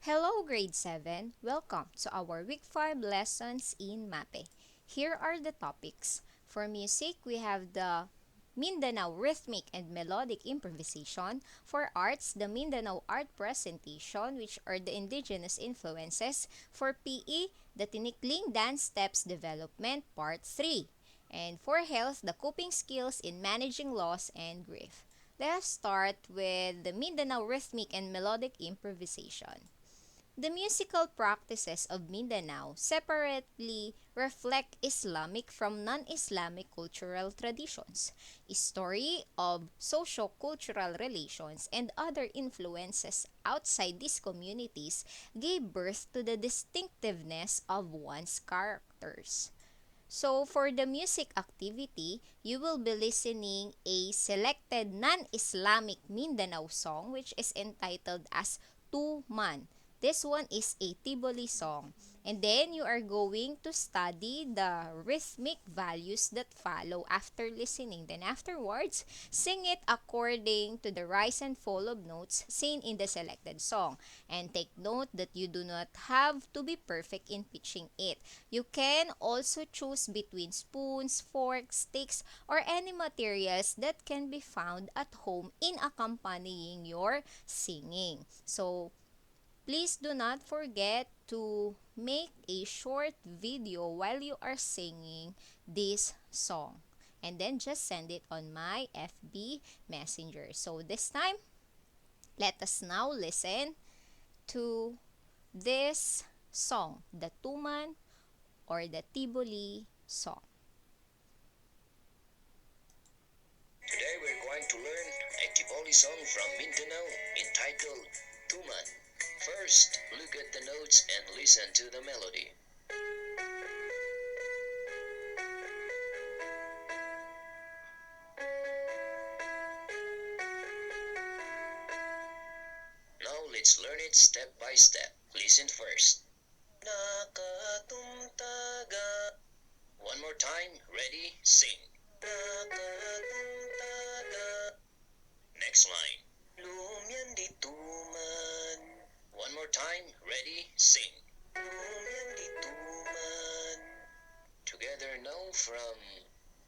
Hello, grade 7. Welcome to our week 5 lessons in Mapeh. Here are the topics. For music, we have the Mindanao rhythmic and melodic improvisation. For arts, the Mindanao art presentation, which are the indigenous influences. For PE, the Tinikling dance steps development part 3. And for health, the coping skills in managing loss and grief. Let's start with the Mindanao rhythmic and melodic improvisation. The musical practices of Mindanao separately reflect Islamic from non-Islamic cultural traditions, story of socio-cultural relations, and other influences outside these communities gave birth to the distinctiveness of one's characters. So for the music activity, you will be listening a selected non-Islamic Mindanao song which is entitled as Tuman. This one is a Tiboli song. And then you are going to study the rhythmic values that follow after listening. Then afterwards, sing it according to the rise and fall of notes seen in the selected song. And take note that you do not have to be perfect in pitching it. You can also choose between spoons, forks, sticks, or any materials that can be found at home in accompanying your singing. So, please do not forget to make a short video while you are singing this song. And then just send it on my FB Messenger. So, this time, let us now listen to this song, the Tuman or the Tiboli song. Today we're going to learn a Tivoli song from Mindanao entitled Tuman. First, look at the notes and listen to the melody. Now let's learn it step by step. Listen first. Nakatumtaga. One more time. Ready? Sing. Nakatumtaga. Next line. Lumyan dituman. One more time. Ready? Sing. Lumyan dituman. Together now from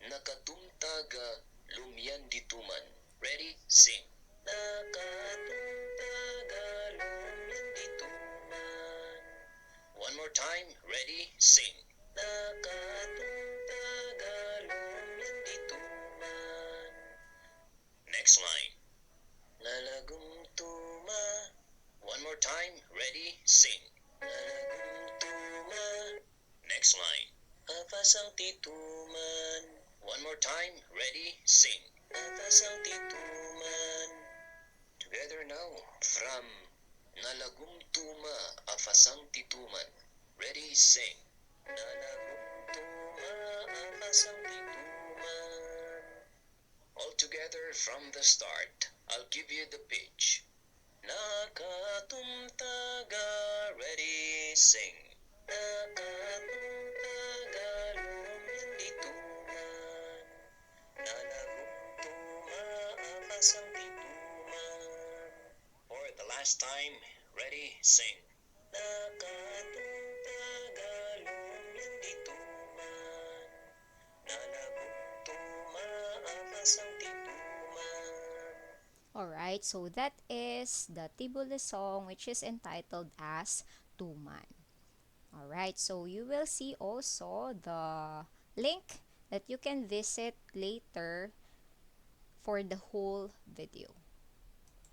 Nakatumtaga Lumyan dituman. Ready? Sing. Nakatumtaga Lumyan dituman. One more time. Ready? Sing. Nakatumtaga Lumyan dituman. Next line. Nalagumtuma. One more time. Ready? Sing. Nalagumtuma. Next line. Apasang tituman. One more time. Ready? Sing. Apasang tituman. Together now. From Nalagumtuma Afasang tituman. Ready? Sing. Nalagumtuma Afasang tituman. All together from the start. I'll give you the pitch. Nakatumtaga. Ready? Sing. Nakatumtaga lumyan dituman. Nalagumtuma afasang tituman. For the last time. Ready? Sing. Nakatumtaga lumyan dituman. Nalagumtuma afasang tituman. Alright, so that is the Tiboli song which is entitled as Tuman. Alright, so you will see also the link that you can visit later for the whole video.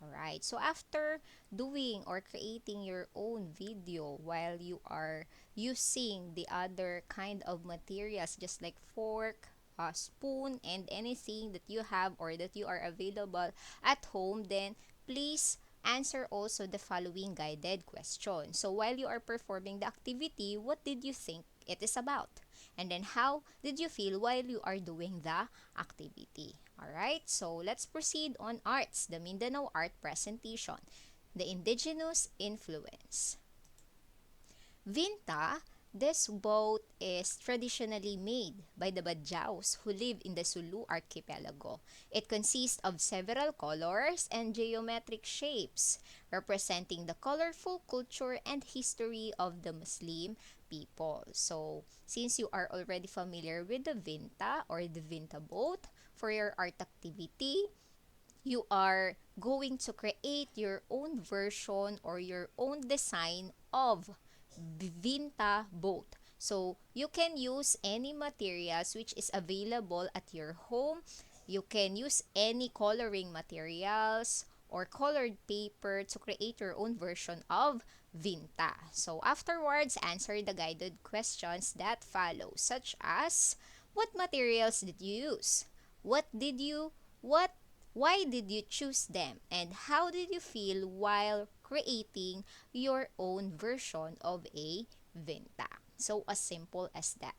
Alright, so after doing or creating your own video while you are using the other kind of materials just like fork, spoon, and anything that you have or that you are available at home, then please answer also the following guided question. So while you are performing the activity, what did you think it is about? And then how did you feel while you are doing the activity? Alright, so let's proceed on arts, the Mindanao art presentation, the indigenous influence. Vinta, This boat is traditionally made by the Badjaus who live in the Sulu archipelago. It consists of several colors and geometric shapes, representing the colorful culture and history of the Muslim people. So, since you are already familiar with the Vinta or the Vinta boat, for your art activity, you are going to create your own version or your own design of Vinta boat. So you can use any materials which is available at your home. You can use any coloring materials or colored paper to create your own version of Vinta. So afterwards, answer the guided questions that follow, such as what materials did you use? What did you what Why did you choose them? And how did you feel while creating your own version of a Vinta? So, as simple as that.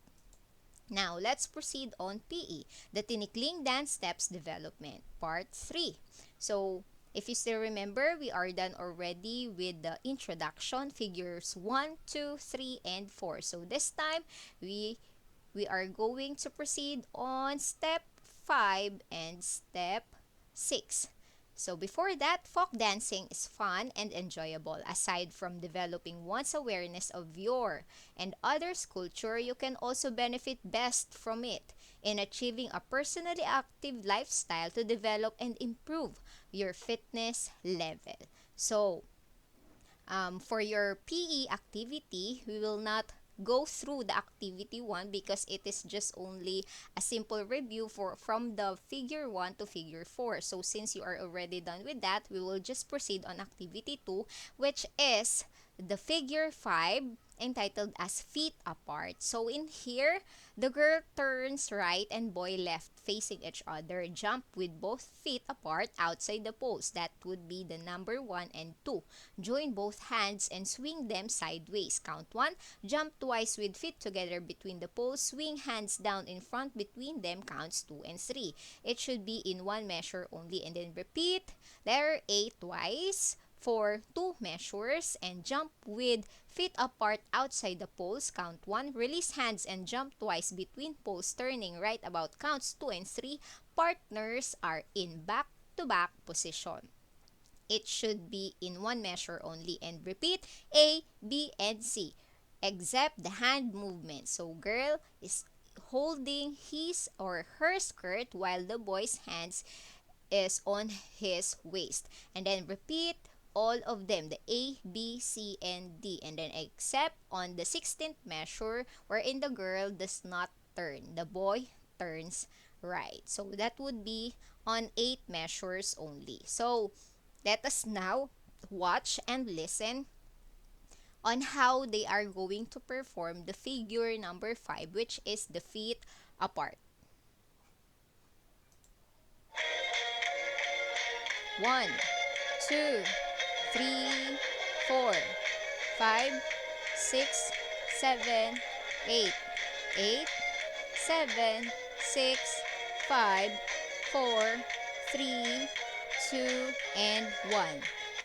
Now, let's proceed on PE, the Tinikling Dance Steps Development, Part 3. So, if you still remember, we are done already with the introduction, figures 1, 2, 3, and 4. So, this time, we are going to proceed on step 5 and step 6. So before that, folk dancing is fun and enjoyable. Aside from developing one's awareness of your and others' culture, you can also benefit best from it in achieving a personally active lifestyle to develop and improve your fitness level. So, for your PE activity, we will not go through the activity 1 because it is just only a simple review for from the figure 1 to figure 4. So since you are already done with that, we will just proceed on activity 2, which is the figure 5, entitled as feet apart. So in here, the girl turns right and boy left facing each other. Jump with both feet apart outside the poles. That would be the number 1 and 2. Join both hands and swing them sideways. Count 1. Jump twice with feet together between the poles. Swing hands down in front between them. Counts 2 and 3. It should be in one measure only, and then repeat letter A twice for 2 measures, and jump with feet apart outside the poles. Count 1. Release hands and jump twice between poles, turning right about. Counts 2 and 3. Partners are in back-to-back position. It should be in one measure only, and repeat A, B, and C, except the hand movement. So girl is holding his or her skirt while the boy's hands is on his waist. And then repeat all of them, the A, B, C, and D. And then except on the 16th measure wherein the girl does not turn. The boy turns right. So that would be on 8 measures only. So let us now watch and listen on how they are going to perform the figure number 5, which is the feet apart. 1, 2, 3, 4, 5, 6, 7, 8. 8, 7, 6, 5, 4, 3, 2, and 1.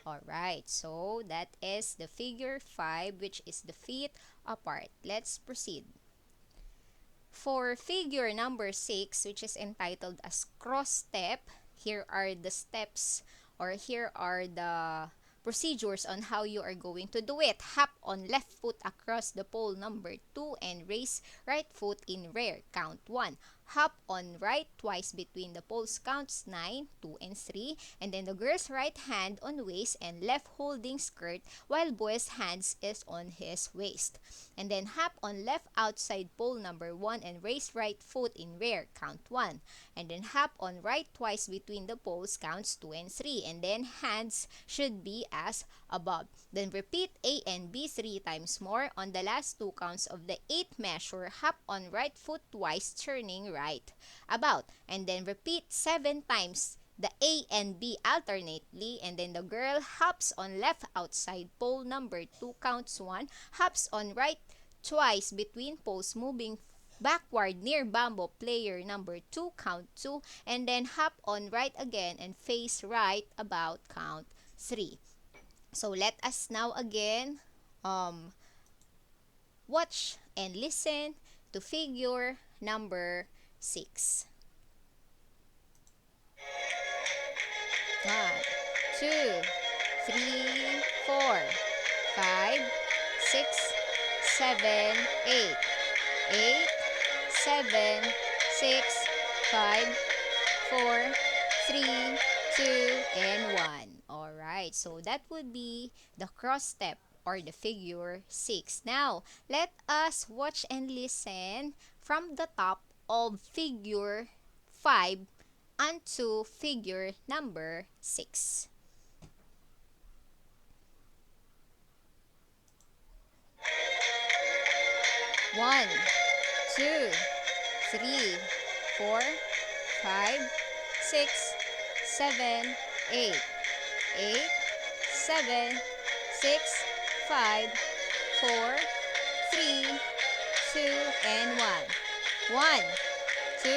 Alright, so that is the figure 5, which is the feet apart. Let's proceed. For figure number 6, which is entitled as cross step, here are the steps, or here are the procedures on how you are going to do it. Hop on left foot across the pole number 2 and raise right foot in rear. Count 1. Hop on right twice between the poles. Counts 9, 2, and 3. And then the girl's right hand on waist and left holding skirt while boy's hands is on his waist. And then hop on left outside pole number 1 and raise right foot in rear. Count 1. And then hop on right twice between the poles. Counts 2 and 3. And then hands should be as above. Then repeat A and B 3 times more. On the last 2 counts of the 8th measure, hop on right foot twice, turning right about. And then repeat 7 times the A and B alternately, and then the girl hops on left outside pole number 2, counts 1, hops on right twice between poles, moving backward near bamboo player number 2, count 2, and then hop on right again and face right about, count 3. So let us now again Watch and listen to figure number 6. 1, 2, 3, 4, 5, 6, 7, 8. 8, 7, 6, 5, 4, 3, 2, and 1. Alright, so that would be the cross step or the figure 6. Now, let us watch and listen from the top of figure 5 onto figure number 6. 1, 2, 3, 4, 5, 6, 7, 8. 8, 7, 6, 5, 4, 3, 2, and 1. 1, 2,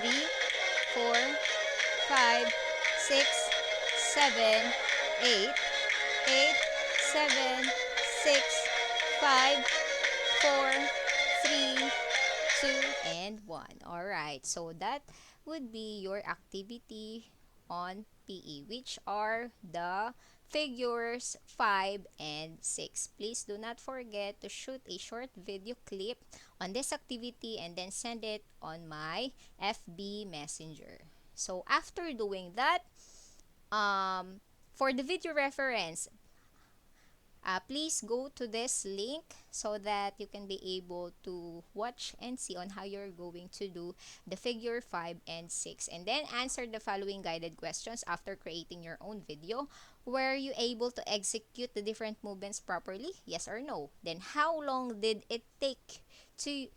3, 4, 5, 6, 7, 8. 8, 7, 6, 5, 4, 3, 2, and 1. Alright, so that would be your activity on PE, which are the figures 5 and 6. Please do not forget to shoot a short video clip on this activity and then send it on my FB Messenger. So after doing that, for the video reference, please go to this link so that you can be able to watch and see on how you're going to do the figure 5 and 6, and then answer the following guided questions after creating your own video. Were you able to execute the different movements properly? Yes or no? Then how long did it take to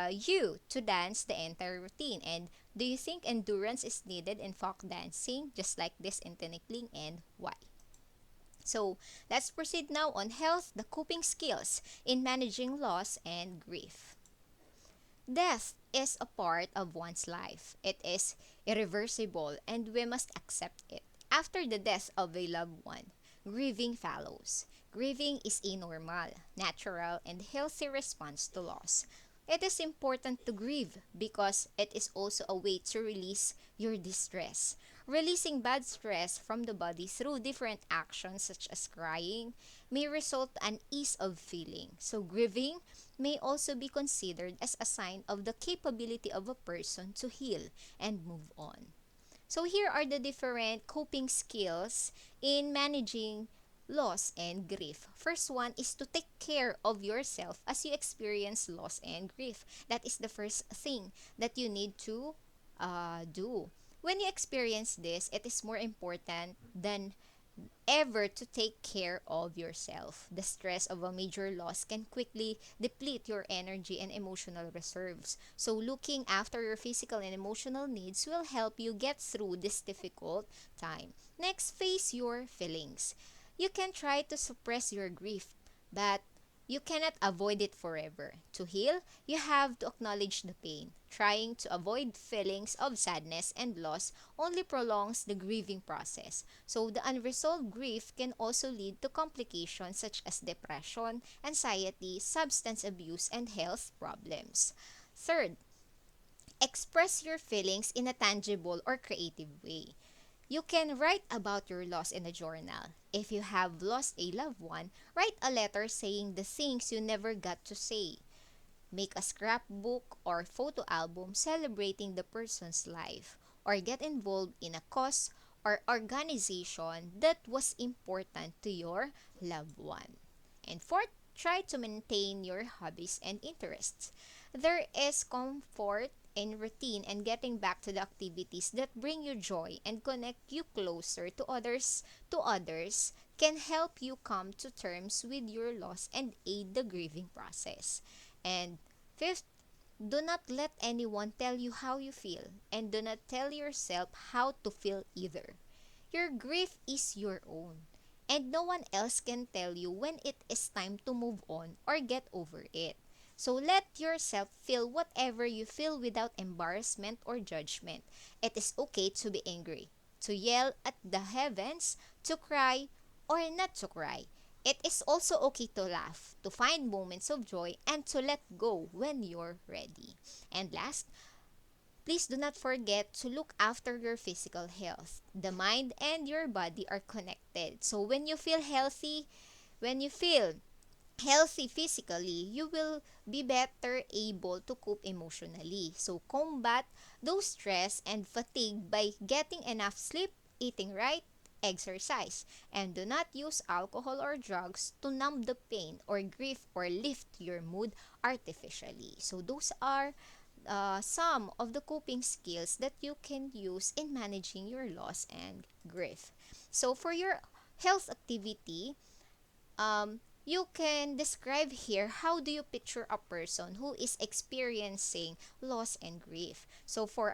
you to dance the entire routine? And do you think endurance is needed in folk dancing just like this in tinikling, and why? So, let's proceed now on health, the coping skills in managing loss and grief. Death is a part of one's life. It is irreversible and we must accept it. After the death of a loved one, grieving follows. Grieving is a normal, natural, and healthy response to loss. It is important to grieve because it is also a way to release your distress. Releasing bad stress from the body through different actions such as crying may result in an ease of feeling. So grieving may also be considered as a sign of the capability of a person to heal and move on. So here are the different coping skills in managing loss and grief. First one is to take care of yourself as you experience loss and grief. That is the first thing that you need to do. When you experience this, it is more important than ever to take care of yourself. The stress of a major loss can quickly deplete your energy and emotional reserves. So, looking after your physical and emotional needs will help you get through this difficult time. Next, face your feelings. You can try to suppress your grief, but you cannot avoid it forever. To heal, you have to acknowledge the pain. Trying to avoid feelings of sadness and loss only prolongs the grieving process. So, the unresolved grief can also lead to complications such as depression, anxiety, substance abuse, and health problems. Third, express your feelings in a tangible or creative way. You can write about your loss in a journal. If you have lost a loved one, write a letter saying the things you never got to say. Make a scrapbook or photo album celebrating the person's life, or get involved in a cause or organization that was important to your loved one. And fourth, try to maintain your hobbies and interests. There is comfort in routine and getting back to the activities that bring you joy and connect you closer to others can help you come to terms with your loss and aid the grieving process. And fifth, do not let anyone tell you how you feel, and do not tell yourself how to feel either. Your grief is your own, and no one else can tell you when it is time to move on or get over it. So let yourself feel whatever you feel without embarrassment or judgment. It is okay to be angry, to yell at the heavens, to cry, or not to cry. It is also okay to laugh, to find moments of joy, and to let go when you're ready. And last, please do not forget to look after your physical health. The mind and your body are connected. So when you feel healthy physically, you will be better able to cope emotionally. So combat those stress and fatigue by getting enough sleep, eating right, exercise, and do not use alcohol or drugs to numb the pain or grief or lift your mood artificially. So those are some of the coping skills that you can use in managing your loss and grief. So for your health activity, you can describe here how do you picture a person who is experiencing loss and grief. So for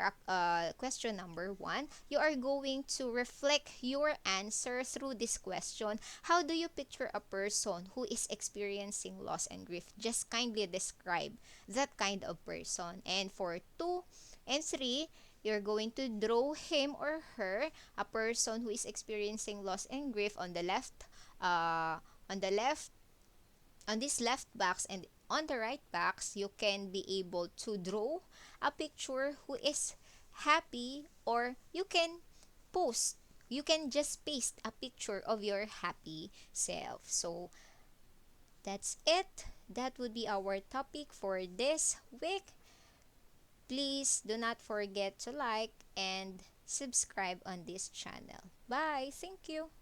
question number 1, you are going to reflect your answer through this question. How do you picture a person who is experiencing loss and grief? Just kindly describe that kind of person. And for 2 and 3, you're going to draw him or her, a person who is experiencing loss and grief uh, on the left on this left box, and on the right box you can be able to draw a picture who is happy, or post you can just paste a picture of your happy self. So that's it. That would be our topic for this week. Please do not forget to like and subscribe on this channel. Bye. Thank you.